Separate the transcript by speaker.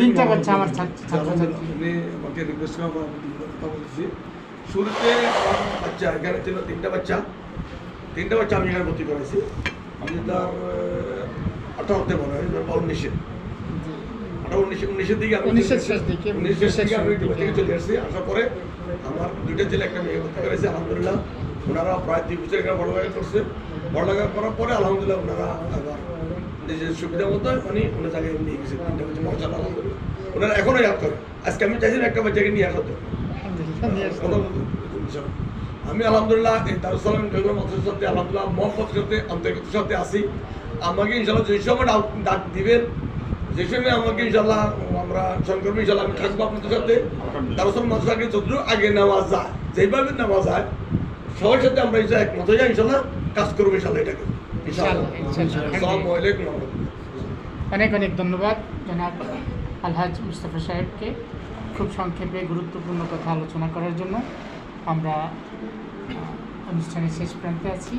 Speaker 1: তিনটা বাচ্চা আমার ছাত্রছাত্রী।
Speaker 2: উনি আমাকে রিকোয়েস্ট করে কথা বলতেছি। শুরুতে আমার বাচ্চা এখানে ছিল তিনটা বাচ্চা আমি এখানে ভর্তি করেছি। আমি তার 18তে মনে হয় 19-এর দিকে আমি
Speaker 1: 19-এর শেষ দিকে
Speaker 2: আমি ডিউটি থেকে চলে আসছি। আসার পরে আমার দুইটা ছেলে একটা মেয়ে ভর্তি করেছে। আলহামদুলিল্লাহ ওনারা প্রায় 2 বছর এখানে পড়ালেখা করছে। পড়ালেখা করার পরে আলহামদুলিল্লাহ ওনারা আবার নিজের সুবিধা মতো অন্য জায়গায় নিয়ে গেছে। তিনটা বাচ্চা পৌঁছানো আলহামদুলিল্লাহ ওনারা এখনো ইয়াদ করে। আজকে আমি চাইছিলাম একটা বাচ্চাকে নিয়ে আসার জন্য। আমি আলহামদুলিল্লাহ এই দারুস সালাম মাদ্রাসার সাথে আলহামদুলিল্লাহ মহব্বতের সাথে আন্তরিকতার সাথে আসি। আমাকে ইনশাল্লাহ যে সময় ডাক দিবেন, যে সময় আমাকে ইনশাল্লাহ আমরা সহকর্মী ইনশাল্লাহ আমি থাকবো আপনাদের সাথে। দারুস সালাম মাদ্রাসাকে যতটুকু আগে নেওয়া যায়, যেভাবে নেওয়া যায় সবার সাথে আমরা একমত হয়ে ইনশাল্লাহ কাজ করবো ইনশাল্লাহ এটাকে। আসসালামু আলাইকুম।
Speaker 1: অনেক অনেক ধন্যবাদ জনাব আলহাজ মুস্তাফা সাহেবকে খুব সংক্ষেপে গুরুত্বপূর্ণ কথা আলোচনা করার জন্য। আমরা অনুষ্ঠানের শেষ প্রান্তে আছি।